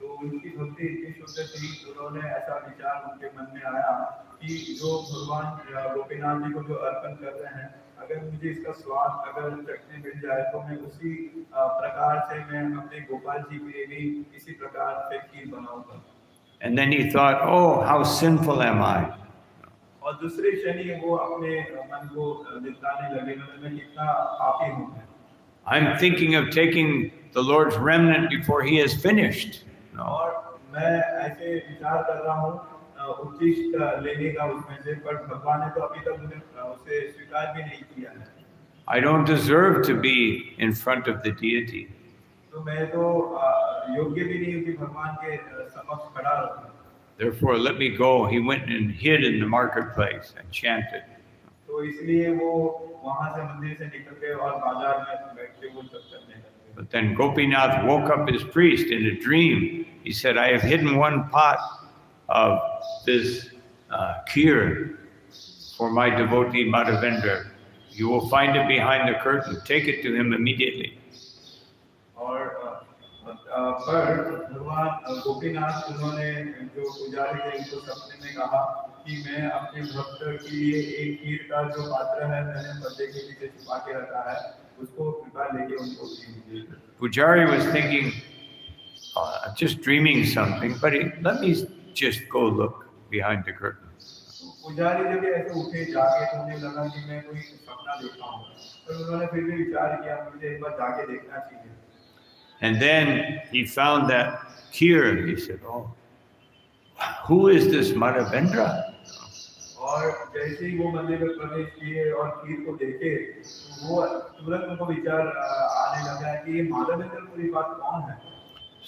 तो उनकी भक्ति इतनी शुद्ध थी उन्होंने ऐसा विचार उनके मन में आया कि जो भगवान गोपीनाथ जी को जो अर्पण कर रहे हैं अगर मुझे इसका स्वाद अगर चखने मिल जाए तो मैं उसी प्रकार से मैं अपने गोपाल जी के लिए भी इसी प्रकार से खीर बनाऊंगा. And then he thought, oh, how sinful am I? और दूसरे क्षण ही वो अपने मन को दिखाने लगे मैं कितना पापी हूँ. I'm thinking of taking the Lord's remnant before he is finished. No. और मैं ऐसे विचार कर रहा हूँ उचिष्ट लेने का उसमें से पर भगवान ने तो अभी तक उसे स्वीकार भी नहीं किया है. I don't deserve to be in front of the deity. तो मैं तो योग्य भी नहीं हूँ कि भगवान के समक्ष खड़ा रहूं. Therefore, let me go. He went and hid in the marketplace and chanted. तो इसलिए वो वहाँ से मंदिर से निकल गए और बाजार में बैठ के वो सब करने लगे. But then Gopinath woke up his priest in a dream. He said, I have hidden one pot of this kheer for my devotee Madhavendra. You will find it behind the curtain. Take it to him immediately. और पर भगवान गोपीनाथ उन्होंने जो पुजारी थे उनको सपने में कहा कि मैं अपने भक्त के लिए एक खीर का जो पात्र है मैंने पर्दे के पीछे छुपा के रखा है उसको कृपा लेके उनको दीजिए. Pujari was thinking, I'm just dreaming something, but let me just go look behind the curtain. पुजारी जब ऐसे उठे जाके तो उन्हें लगा कि मैं कोई सपना देखा हूँ पर उन्होंने फिर भी विचार किया मुझे एक बार जाके देखना चाहिए. And then he found that kheer. He said, oh, who is this Madhavendra? और जैसे ही वो मंदिर में प्रवेश किए और खीर को देखे वो तुरंत उनको विचार आने लगा कि ये माधवेंद्र पूरी बात कौन है.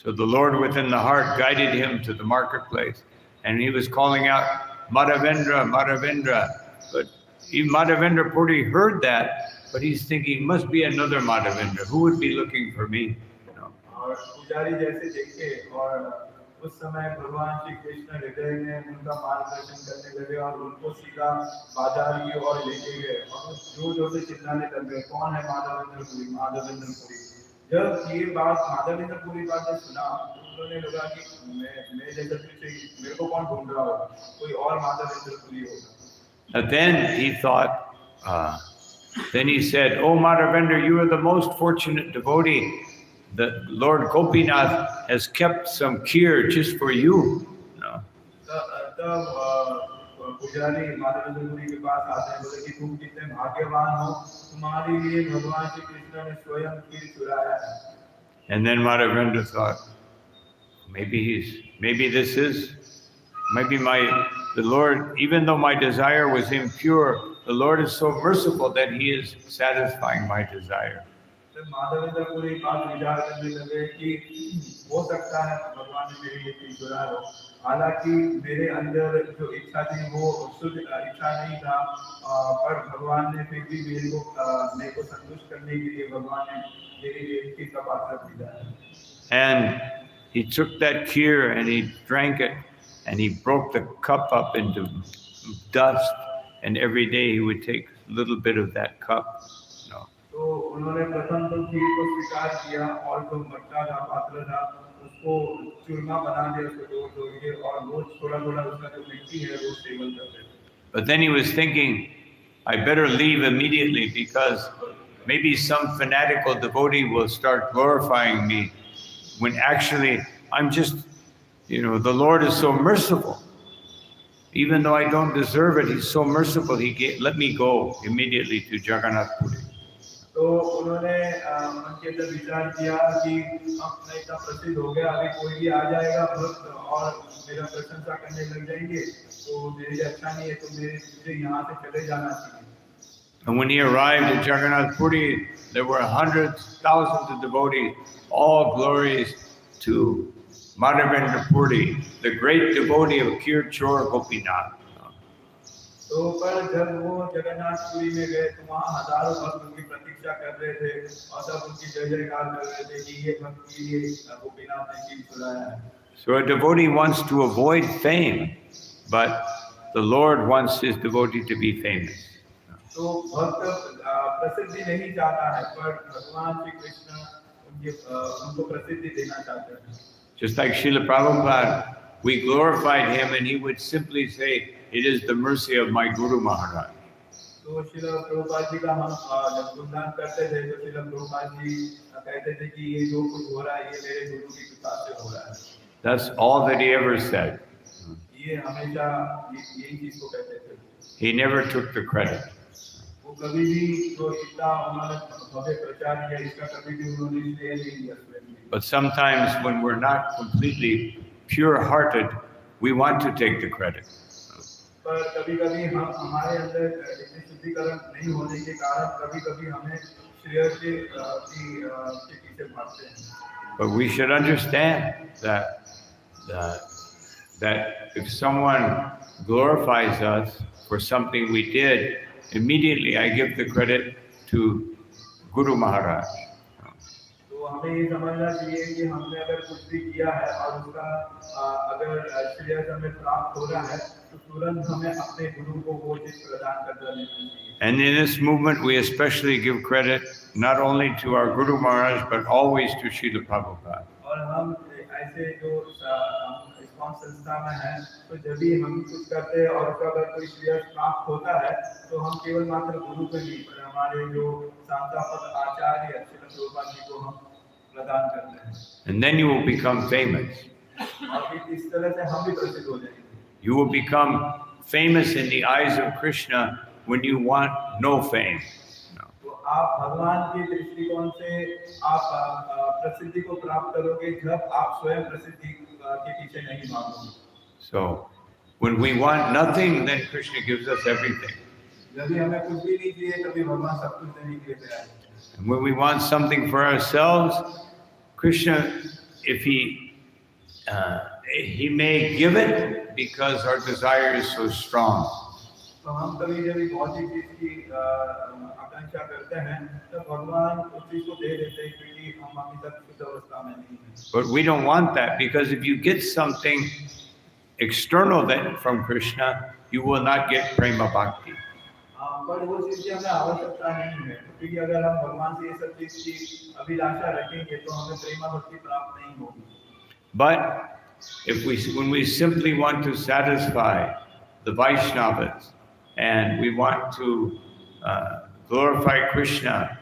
So the Lord within the heart guided him to the marketplace, and he was calling out, Madhavendra, Madhavendra. But Madhavendra Puri heard that, but he's thinking, must be another Madhavendra. Who would be looking for me? और पुजारी जैसे देखे और उस समय भगवान श्री कृष्ण हृदय में उनका मार्गदर्शन करने लगे और उनको सीधा बाजार की ओर लेके गए और जोर से चिल्लाने लगे कौन है माधवेंद्र पुरी, माधवेंद्र पुरी. जब ये बात माधवेंद्र पुरी बात ने सुना तो उन्होंने लगा कि मैं जैसा पीछे मेरे को कौन ढूंढ रहा होगा, कोई और माधवेंद्र पुरी होगा. Then he said, oh Madhavendra, you are the most fortunate devotee. The Lord Gopinath has kept some kheer just for you. No. तब पुजारी माधवेंद्र पुरी के पास आते हैं, बोले कि तुम कितने भाग्यवान हो, तुम्हारे लिए भगवान श्री कृष्ण ने स्वयं खीर चुराया है। And then Madhavendra thought, maybe the Lord, even though my desire was impure, the Lord is so merciful that He is satisfying my desire. Madhavendra Puri बात विचार करने लगे कि हो सकता है भगवान ने मेरे लिए खीर चुराया हो, हालांकि मेरे अंदर जो इच्छा थी वो शुद्ध इच्छा नहीं था, पर भगवान ने फिर भी मेरे को संतुष्ट करने के लिए भगवान ने मेरे लिए खीर का पात्र भेजा है। And he took that kheer and he drank it and he broke the cup up into dust, and every day he would take a little bit of that cup. तो उन्होंने प्रथम तो खीर को स्वीकार किया और जो मटका था पात्र था उसको चूरमा बना दिया, उसको तोड़ के और रोज थोड़ा उसका जो मिट्टी है वो सेवन करते थे। But then he was thinking, I better leave immediately because maybe some fanatical devotee will start glorifying me when actually I'm just, the Lord is so merciful. Even though I don't deserve it, He's so merciful. Let me go immediately to Jagannath Puri. तो उन्होंने मन के अंदर विचार किया कि अब मैं इतना प्रसिद्ध हो गया, अभी कोई भी आ जाएगा भक्त और मेरा प्रशंसा करने लग जाएंगे, तो मेरे लिए अच्छा नहीं है, तो मुझे यहाँ से चले जाना चाहिए। And when he arrived at Jagannath Puri, there were hundreds, thousands of devotees, all glories to Madhavendra Puri, the great devotee of Kir Chor Gopinath. तो पर जब वो जगन्नाथपुरी में गए तो वहाँ हजारों भक्त उनकी प्रतीक्षा कर रहे थे और सब उनकी जय जयकार कर रहे थे कि ये भक्त के लिए गोपीनाथ ने खीर चुराया है। So a devotee wants to avoid fame, but the Lord wants his devotee to be famous. तो भक्त प्रसिद्धि नहीं चाहता है, पर भगवान श्री कृष्ण उनको प्रसिद्धि देना चाहते हैं। Just like Srila Prabhupada, we glorified him and he would simply say, it is the mercy of my Guru Maharaj. तो श्रील प्रभुपाद जी का हम जब गुणगान करते थे तो श्रील प्रभुपाद जी कहते थे कि ये जो कुछ हो रहा है ये मेरे गुरु की कृपा से हो रहा है। That's all that he ever said. ये हमेशा यही चीज को कहते थे। He never took the credit. वो कभी भी जो इतना उन्होंने भव्य प्रचार किया इसका कभी भी उन्होंने श्रेय नहीं लिया। But sometimes when we're not completely pure-hearted, we want to take the credit. पर कभी-कभी हम हमारे अंदर इतनी शुद्धिकरण नहीं होने के कारण कभी-कभी हमें श्रेय के पीछे भागते हैं। But we should understand that if someone glorifies us for something we did, immediately I give the credit to Guru Maharaj. तो हमें ये समझना चाहिए कि हमने अगर कुछ भी किया है और उसका अगर श्रेय हमें प्राप्त हो रहा है तो तुरंत हमें अपने गुरु को वो चीज प्रदान कर देना चाहिए। And in this movement, we especially give credit not only to our Guru Maharaj, but always to Srila Prabhupada. और हम ऐसे जो इस्कॉन संस्था में हैं, तो जब भी हम कुछ करते हैं और उसका अगर कोई श्रेय प्राप्त होता है, तो हम केवल मात्र गुरु को नहीं, पर हमारे जो संस्थापक आचार्य श्रील प्रभुपाद जी को हम प्रदान करते हैं। And then you will become famous. और फिर इस तरह से हम भी प्रसिद्ध हो जाएंगे। You will become famous in the eyes of Krishna when you want no fame. तो आप भगवान के दृष्टिकोण से आप प्रसिद्धि को प्राप्त करोगे जब आप स्वयं प्रसिद्धि के पीछे नहीं भागोगे। So when we want nothing, then Krishna gives us everything. जब भी हमें कुछ भी नहीं चाहिए तभी भगवान सब कुछ देने के लिए तैयार है। And when we want something for ourselves, Krishna, if he may give it because our desire is so strong. तो हम कभी जब भौतिक चीज की आकांक्षा करते हैं तब भगवान उस चीज को दे देते हैं क्योंकि हम अभी तक शुद्ध अवस्था में नहीं हैं। But we don't want that, because if you get something external from Krishna, you will not get prema bhakti. पर वो चीज की हमें आवश्यकता नहीं है, क्योंकि अगर हम भगवान से ये सब चीज की अभिलाषा रखेंगे तो हमें प्रेम भक्ति प्राप्त नहीं होगी। But when we simply want to satisfy the Vaishnavas and we want to glorify Krishna,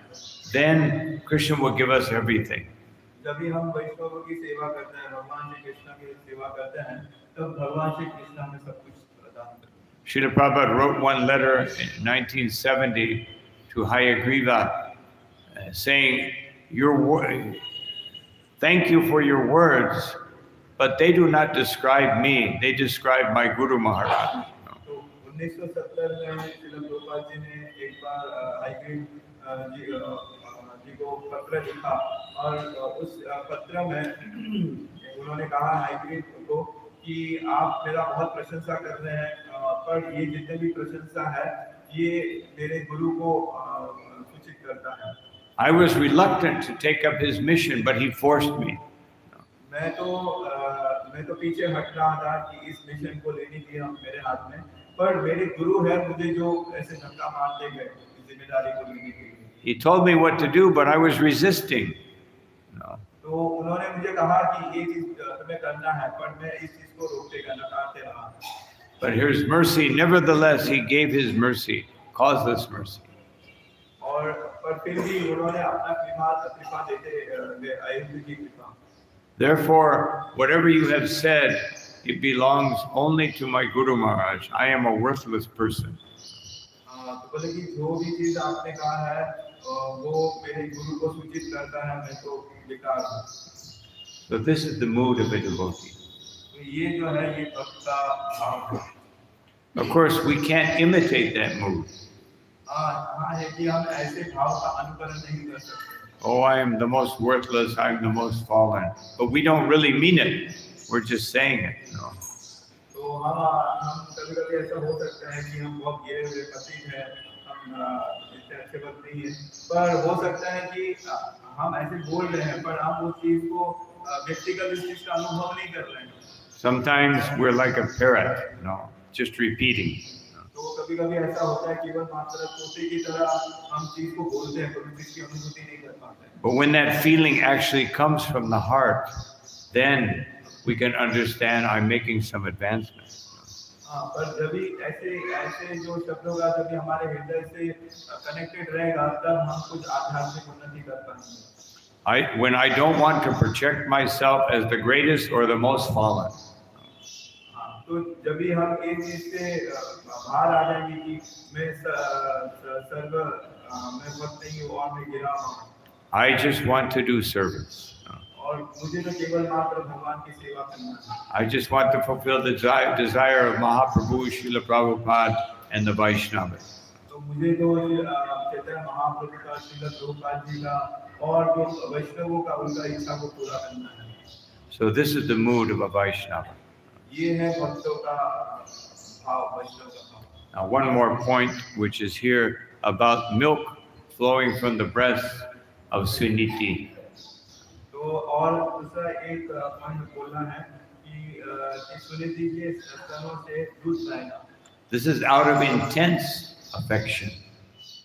then Krishna will give us everything. जब भी हम वैष्णवों की सेवा करते हैं, भगवान श्री कृष्ण की सेवा करते हैं, तब भगवान श्री कृष्ण हमें सब कुछ प्रदान करते हैं। Srila Prabhupada wrote one letter in 1970 to Hayagriva saying, thank you for your words, but they do not describe me, they describe my Guru Maharaj. तो 1970 में श्रील प्रभुपाद जी ने एक बार हाईग्रीव जी को पत्र लिखा और उस पत्र में उन्होंने कहा हाईग्रीव को कि आप मेरा बहुत प्रशंसा कर रहे हैं, पर ये जितने भी प्रशंसा है ये मेरे गुरु को सूचित करता है। I was reluctant to take up his mission, but he forced me. मैं तो पीछे हट रहा था कि इस मिशन को लेने की मेरे हाथ में, पर मेरे गुरु है मुझे जो ऐसे धक्का मारते गए इस जिम्मेदारी को लेने के लिए। He told me what to do, but I was resisting. तो उन्होंने मुझे कहा कि ये चीज तुम्हें करना है, पर मैं इस चीज को रोकते नकारते रहा। But here's mercy. Nevertheless, he gave his mercy, causeless mercy. और पर फिर भी उन्होंने अपना कृपा देते गए, अयुक्त की कृपा। Therefore, whatever you have said, it belongs only to my Guru Maharaj. I am a worthless person. तो बोले कि जो भी चीज आपने कहा है वो मेरे गुरु को सूचित करता है, मैं तो बेकार हूँ। So this is the mood of a devotee. तो ये जो है ये भक्त का भाव है। Of course, we can't imitate that mood. हाँ है कि हम ऐसे भाव का अनुकरण नहीं कर सकते। Oh, I am the most worthless, I am the most fallen. But we don't really mean it. We're just saying it. तो हम कभी-कभी ऐसा हो सकता है कि हम बहुत गिरे हुए पतित हैं, हम इतने अच्छे भक्त नहीं हैं, पर हो सकता है कि हम ऐसे बोल रहे हैं पर हम उस चीज को व्यक्तिगत इस चीज का अनुभव नहीं कर रहे हैं। Sometimes we're like a parrot, just repeating. तो कभी-कभी ऐसा होता है केवल मात्र तोते की तरह हम चीज को बोलते हैं, पर उसकी अनुभूति नहीं कर पाते हैं। But when that feeling actually comes from the heart, then we can understand I'm making some advancement. पर जब भी ऐसे जो शब्दों का जब भी हमारे हृदय से कनेक्टेड रहेगा तब हम कुछ आध्यात्मिक उन्नति कर पाएंगे। When I don't want to project myself as the greatest or the most fallen. तो जब भी हम एक चीज से बाहर आ जाएंगे कि मैं भक्त नहीं हूँ और मैं गिरा हूँ। I just want to do service. और मुझे तो केवल मात्र भगवान की सेवा करना है। I just want to fulfill the desire of Mahaprabhu, Srila Prabhupada, and the Vaishnavas. तो मुझे तो चैतन्य महाप्रभु का, श्रील प्रभुपाद जी का और जो वैष्णवों का उनका इच्छा को पूरा करना है। So this is the mood of a Vaishnava. ये है भक्तों का भाव, वैष्णव का भाव। Now one more point which is here about milk flowing from the breast of Suniti. तो और दूसरा एक पॉइंट बोलना है कि सुनीति के स्तनों से दूध बहेगा। This is out of intense affection.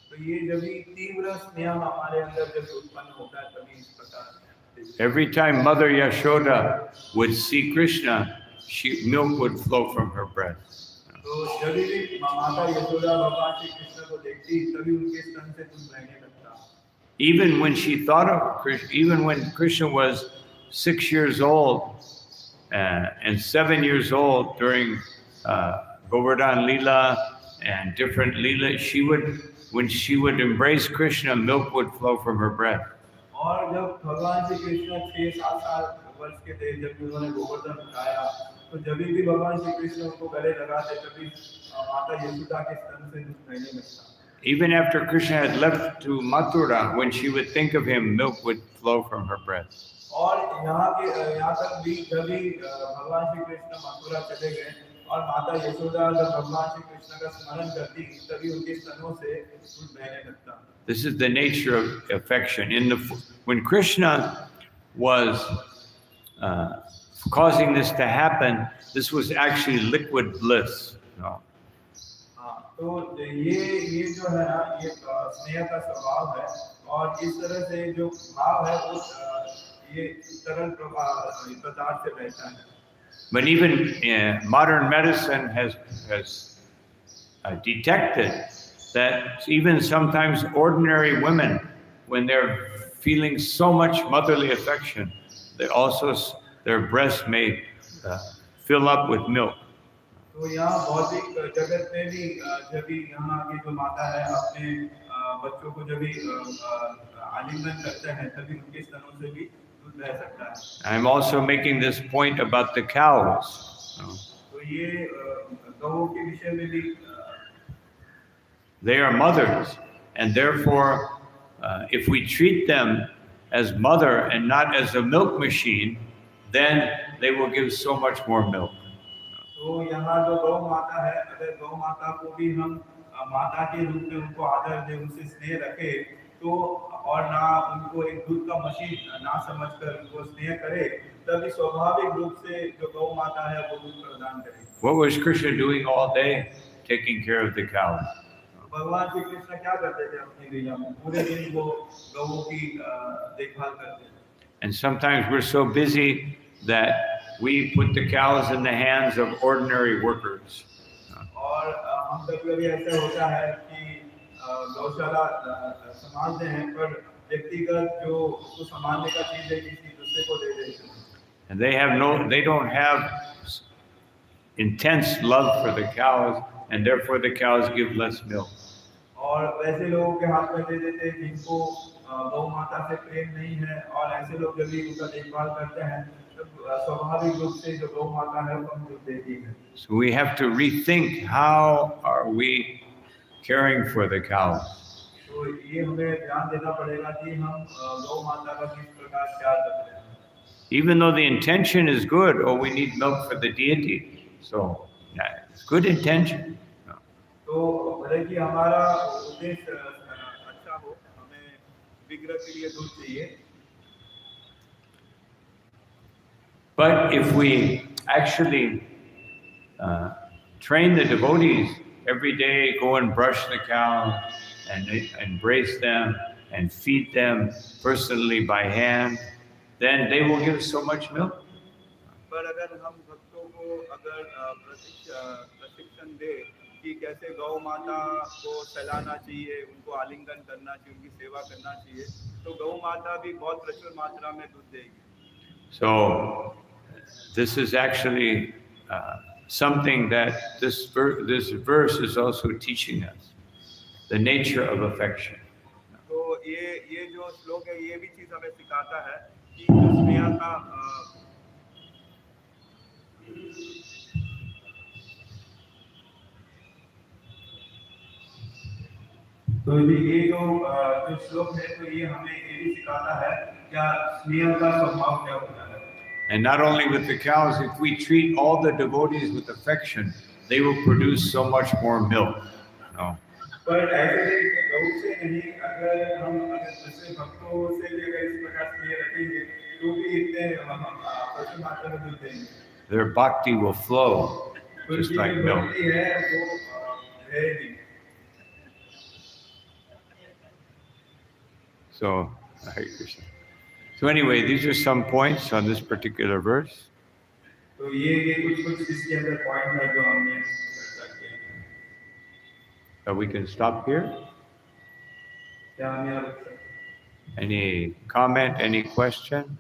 तो ये जब भी तीव्र स्नेह हमारे अंदर जब उत्पन्न होता है तभी इस प्रकार। Every time Mother Yashoda would see Krishna, milk would flow from her breast. तो जब भी माता यशोदा भगवान श्री कृष्ण को देखती तभी उनके स्तन से दूध बहने लगता। Even when she thought of Krishna, even when Krishna was 6 years old and 7 years old during Govardhan Leela and different Leela, when she would embrace Krishna, milk would flow from her breast. और जब भगवान श्री कृष्ण 6-7 वर्ष के थे, जब उन्होंने गोवर्धन उठाया, तो जब भी भगवान श्री कृष्ण उनको गले लगाते तभी माता यशोदा के स्तन से दूध बहने लगता। Even after Krishna had left to Mathura, when she would think of him, milk would flow from her breast. और यहाँ तक भी जब भी भगवान श्री कृष्ण मथुरा चले गए और माता यशोदा जब भगवान श्री कृष्ण का स्मरण करती तभी उनके स्तनों से दूध बहने लगता। This is the nature of affection. When Krishna was causing this to happen, this was actually liquid bliss. तो ये जो है ना ये स्नेह का स्वभाव है और इस तरह से जो भाव है उस ये तरल पदार्थ से बहता है। But even modern medicine has detected that even sometimes ordinary women, when they're feeling so much motherly affection, their breasts may fill up with milk. तो यहाँ भौतिक जगत में भी जब भी यहाँ की जो माता है अपने बच्चों को जब भी आलिंगन करते हैं तभी उनके स्तनों से भी दूध रह सकता है। I'm also making this point about the cows. तो ये गौओं के विषय में भी They are mothers, and therefore, if we treat them as mother and not as a milk machine, then they will give so much more milk. तो यहाँ जो गौ माता है, अगर गौ माता को भी हम माता के रूप में उनको आदर दे, उनसे स्नेह रखे, तो और ना उनको एक दूध का मशीन ना समझकर उनको स्नेह करे, तभी स्वाभाविक रूप से जो गौ माता है वो दूध प्रदान करेगी। What was Krishna doing all day? Taking care of the cows. भगवान श्री कृष्ण क्या करते थे अपनी गैया में? पूरे दिन वो गौओं की देखभाल करते थे। And sometimes we're so busy that we put the cows in the hands of ordinary workers. और हम कभी ऐसा होता है कि गौशाला संभालते हैं पर व्यक्तिगत जो उसको संभालने का चीज है किसी दूसरे को दे देते हैं। And they don't have intense love for the cows, and therefore the cows give less milk. और वैसे लोगों के हाथ में दे देते हैं जिनको गौ माता से प्रेम नहीं है, और ऐसे लोग जब भी उनका देखभाल करते हैं तो स्वाभाविक रूप से जो गौ माता है वो कम दूध देती है। So we have to rethink how are we caring for the cows. तो ये हमें ध्यान देना पड़ेगा कि हम गौ माता का किस प्रकार ख्याल रखते हैं। Even though the intention is good, oh, we need milk for the deity. So, yeah, it's good intention. तो भले कि हमारा उद्देश्य अच्छा हो, हमें विग्रह के लिए दूध चाहिए। But if we actually train the devotees every day, go and brush the cows and embrace them and feed them personally by hand, then they will give so much milk. पर अगर हम भक्तों को अगर प्रशिक्षण दे कि कैसे गौ माता को सहलाना चाहिए, उनको आलिंगन करना चाहिए, उनकी सेवा करना चाहिए, तो गौ माता भी बहुत प्रचुर मात्रा में दूध देगी। So this is actually something that this verse is also teaching us, the nature of affection. तो ये जो श्लोक है ये भी चीज हमें सिखाता है कि स्नेह का तो ये जो श्लोक है तो ये हमें ये भी सिखाता है क्या स्नेह का स्वभाव क्या होता है। And not only with the cows, if we treat all the devotees with affection, they will produce so much more milk. No. पर ऐसे गौ से नहीं, अगर हम दूसरे भक्तों से भी अगर इस प्रकार स्नेह रखेंगे तो भी इतने प्रचुर मात्रा में दूध देंगे। Their bhakti will flow just like milk. So, Hare Krishna. So anyway, these are some points on this particular verse. तो ये कुछ इसके अंदर पॉइंट है जो हमने चर्चा किए। So we can stop here. क्या हम यहाँ रुक सकते हैं? Any comment, any question?